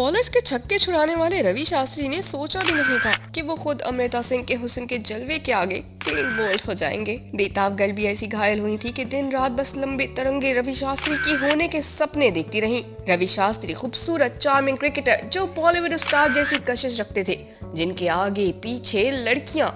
Bowlers के छक्के छुड़ाने वाले रवि शास्त्री ने सोचा भी नहीं था कि वो खुद अमृता सिंह के हुस्न के जलवे के आगे क्लीन बोल्ड हो जाएंगे। बेताब गर्ल भी ऐसी घायल हुई थी कि दिन रात बस लंबे तरंगे रवि शास्त्री की होने के सपने देखती रहीं। रवि शास्त्री खूबसूरत चार्मिंग क्रिकेटर जो बॉलीवुड स्टार जैसी कशिश रखते थे, जिनके आगे पीछे लड़कियां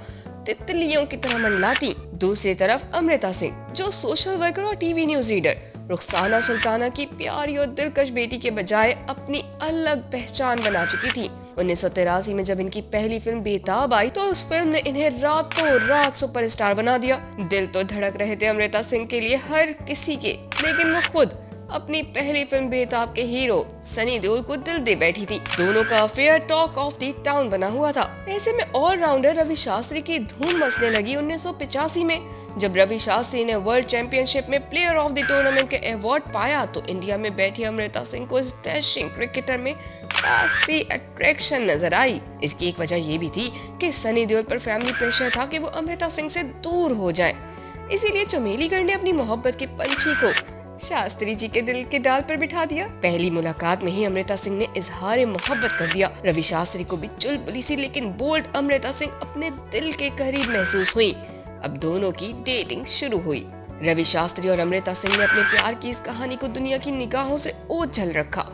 तितलियों की तरह मंडलाती। दूसरी तरफ अमृता सिंह जो सोशल वर्कर और TV news reader Rukhsana Sultana की प्यारी और दिलकश बेटी के बजाय अपनी अलग पहचान बना चुकी थी। 1983 में जब इनकी पहली फिल्म बेताब आई तो उस फिल्म ने इन्हें रातों रात सुपरस्टार बना दिया। दिल तो धड़क रहे थे अमृता सिंह के लिए हर किसी के, लेकिन वो खुद अपनी पहली फिल्म बेताब के हीरो सनी देओल को दिल दे बैठी थी। दोनों का affair talk of the town बना हुआ था। ऐसे में ऑलराउंडर रवि शास्त्री की धूम मचने लगी 1985 में। जब रवि शास्त्री ने वर्ल्ड चैंपियनशिप में प्लेयर ऑफ द टूर्नामेंट के अवार्ड पाया तो इंडिया में बैठी अमृता सिंह को इस डैशिंग क्रिकेटर में खासी अट्रैक्शन नजर आई। इसकी एक वजह ये भी थी कि सनी देओल पर फैमिली प्रेशर था कि वो अमृता सिंह से दूर हो जाए। इसीलिए चमेली गर्ल ने अपनी मोहब्बत के पंछी को शास्त्री जी के दिल के डाल पर बिठा दिया। पहली मुलाकात में ही अमृता सिंह ने इजहार मोहब्बत कर दिया। रवि शास्त्री को भी चुलबुली सी लेकिन बोल्ड अमृता सिंह अपने दिल के करीब महसूस हुई। अब दोनों की डेटिंग शुरू हुई। रवि शास्त्री और अमृता सिंह ने अपने प्यार की इस कहानी को दुनिया की निगाहों से ओझल रखा,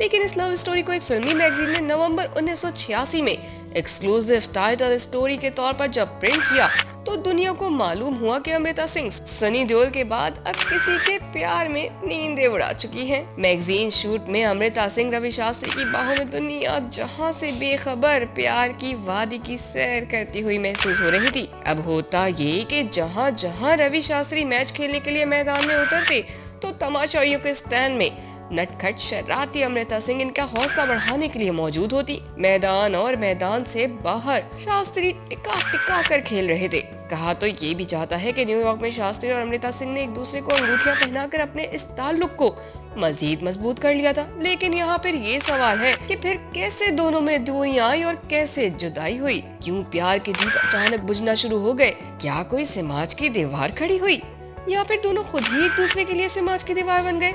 लेकिन इस लव स्टोरी को एक फिल्मी मैगजीन ने नवंबर 1986 में एक्सक्लूसिव टाइटल स्टोरी के तौर पर जब प्रिंट किया तो दुनिया को मालूम हुआ कि अमृता सिंह सनी देओल के बाद अब किसी के प्यार में नींदें उड़ा चुकी हैं। मैगजीन शूट में अमृता सिंह रवि शास्त्री की बाहों में दुनिया जहां से बेखबर प्यार की वादी की सैर करती हुई महसूस हो रही थी। अब होता ये कि जहां जहां रवि शास्त्री मैच खेलने के लिए मैदान में उतरते तो तमाशाइयों के स्टैंड में नटखट शरारती अमृता सिंह इनका हौसला बढ़ाने के लिए मौजूद होती। मैदान और मैदान से बाहर शास्त्री टिका टिका कर खेल रहे थे। कहा तो ये भी चाहता है कि न्यूयॉर्क में शास्त्री और अमृता सिंह ने एक दूसरे को अंगूठियां पहनाकर अपने इस ताल्लुक को मजीद मजबूत कर लिया था। लेकिन यहाँ पर ये सवाल है कि फिर कैसे दोनों में दूरी आई और कैसे जुदाई हुई? क्यों प्यार के दीप अचानक बुझना शुरू हो गए? क्या कोई समाज की दीवार खड़ी हुई या फिर दोनों खुद ही एक दूसरे के लिए समाज की दीवार बन गए?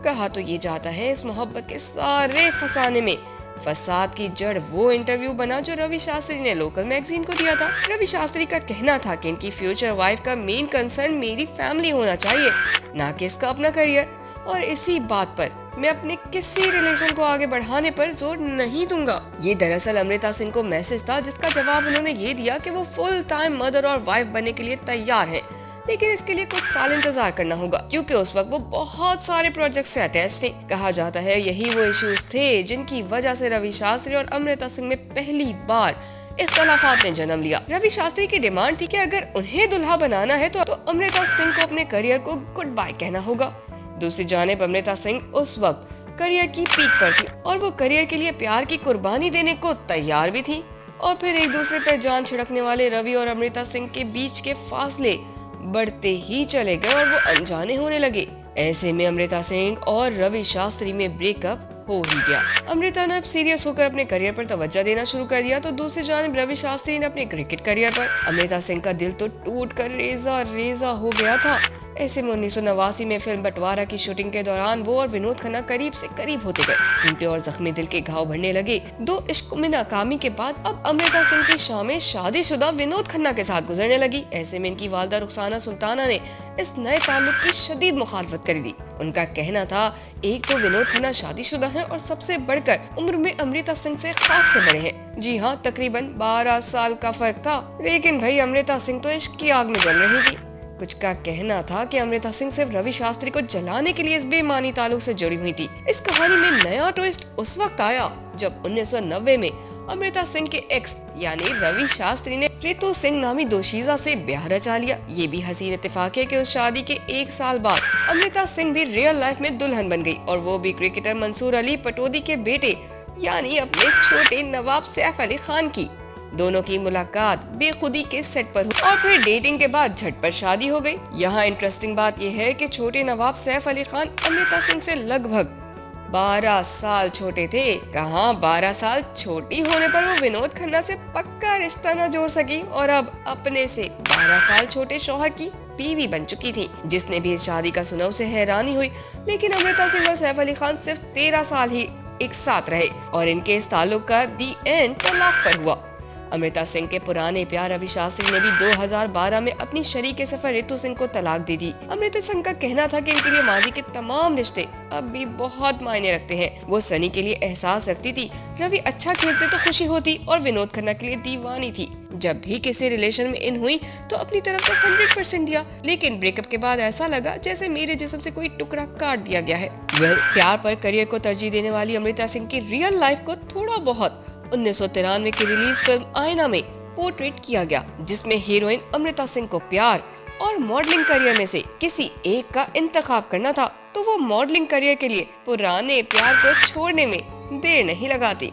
कहा तो ये जाता है इस मोहब्बत के सारे फसाने में फसाद की जड़ वो इंटरव्यू बना जो रवि शास्त्री ने लोकल मैगजीन को दिया था। रवि शास्त्री का कहना था कि इनकी फ्यूचर वाइफ का मेन कंसर्न मेरी फैमिली होना चाहिए, ना कि इसका अपना करियर, और इसी बात पर मैं अपने किसी रिलेशन को आगे बढ़ाने पर जोर नहीं दूंगा। ये दरअसल अमृता सिंह को मैसेज था जिसका जवाब उन्होंने ये दिया कि वो फुल टाइम मदर और वाइफ बनने के लिए तैयार है, लेकिन इसके लिए कुछ साल इंतजार करना होगा क्योंकि उस वक्त वो बहुत सारे प्रोजेक्ट से अटैच थे। कहा जाता है यही वो इश्यूज थे जिनकी वजह से रवि शास्त्री और अमृता सिंह में पहली बार इख्तलाफात ने जन्म लिया। रवि शास्त्री की डिमांड थी कि अगर उन्हें दुल्हा बनाना है तो अमृता सिंह को अपने करियर को गुड बाय कहना होगा। दूसरी जानिब अमृता सिंह उस वक्त करियर की पीक पर थी और वो करियर के लिए प्यार की कुर्बानी देने को तैयार भी थी। और फिर एक दूसरे पर जान छिड़कने वाले रवि और अमृता सिंह के बीच के फासले बढ़ते ही चले गए और वो अनजाने होने लगे। ऐसे में अमृता सिंह और रवि शास्त्री में ब्रेकअप हो ही गया। अमृता ने अब सीरियस होकर अपने करियर पर तवज्जो देना शुरू कर दिया तो दूसरी जानिब रवि शास्त्री ने अपने क्रिकेट करियर पर। अमृता सिंह का दिल तो टूट कर रेजा रेजा हो गया था। ऐसे में 1989 में फिल्म बंटवारा की शूटिंग के दौरान वो और विनोद खन्ना करीब से करीब होते गए। टूटे और जख्मी दिल के घाव भरने लगे। 2 इश्क में नाकामी के बाद अब अमृता सिंह की शामें शादीशुदा विनोद खन्ना के साथ गुजरने लगी। ऐसे में इनकी वालदा रुखसाना सुल्ताना ने इस नए ताल्लुक की शदीद मुखालफत कर दी। उनका कहना था एक तो विनोद खन्ना शादीशुदा हैं और सबसे बढ़कर उम्र में अमृता सिंह से खास से बड़े हैं। जी हाँ, तकरीबन 12 साल का फर्क था। लेकिन भाई अमृता सिंह तो इश्क की आग में जल रही थी। कुछ का कहना था कि अमृता सिंह सिर्फ रवि शास्त्री को जलाने के लिए इस बेमानी ताल्लुक से जुड़ी हुई थी। इस कहानी में नया ट्विस्ट उस वक्त आया जब 1990 में अमृता सिंह के एक्स यानी रवि शास्त्री ने रितु सिंह नामी दोशीजा से ब्याह रचा लिया। ये भी हसीन इत्तेफाक है कि उस शादी के 1 साल बाद अमृता सिंह भी रियल लाइफ में दुल्हन बन गई और वो भी क्रिकेटर मंसूर अली पटौदी के बेटे यानी अपने छोटे नवाब सैफ अली खान की। दोनों की मुलाकात बेखुदी के सेट पर हुई और फिर डेटिंग के बाद झटपट शादी हो गई। यहाँ इंटरेस्टिंग बात यह है कि छोटे नवाब सैफ अली खान अमृता सिंह से लगभग 12 साल छोटे थे। कहाँ 12 साल छोटी होने पर वो विनोद खन्ना से पक्का रिश्ता न जोड़ सकी और अब अपने से 12 साल छोटे शौहर की बीवी बन चुकी थी। जिसने भी इस शादी का सुना उसे हैरानी हुई। लेकिन अमृता सिंह और सैफ अली खान सिर्फ 13 साल ही एक साथ रहे और इनके इस ताल्लुक का दी एंड तलाक पर हुआ। अमृता सिंह के पुराने प्यार रवि शास्त्री ने भी 2012 में अपनी शरीके सफर रितु सिंह को तलाक दे दी। अमृता सिंह का कहना था कि इनके लिए माजी के तमाम रिश्ते अब भी बहुत मायने रखते हैं। वो सनी के लिए एहसास रखती थी, रवि अच्छा खेलते तो खुशी होती और विनोद खन्ना के लिए दीवानी थी। जब भी किसी रिलेशन में इन हुई तो अपनी तरफ से 100% दिया, लेकिन ब्रेकअप के बाद ऐसा लगा जैसे मेरे जिस्म से कोई टुकड़ा काट दिया गया है। प्यार पर करियर को तरजीह देने वाली अमृता सिंह की रियल लाइफ को थोड़ा बहुत 1993 की रिलीज फिल्म आईना में पोर्ट्रेट किया गया, जिसमें हीरोइन अमृता सिंह को प्यार और मॉडलिंग करियर में से किसी एक का इंतखाब करना था, तो वो मॉडलिंग करियर के लिए पुराने प्यार को छोड़ने में देर नहीं लगाती।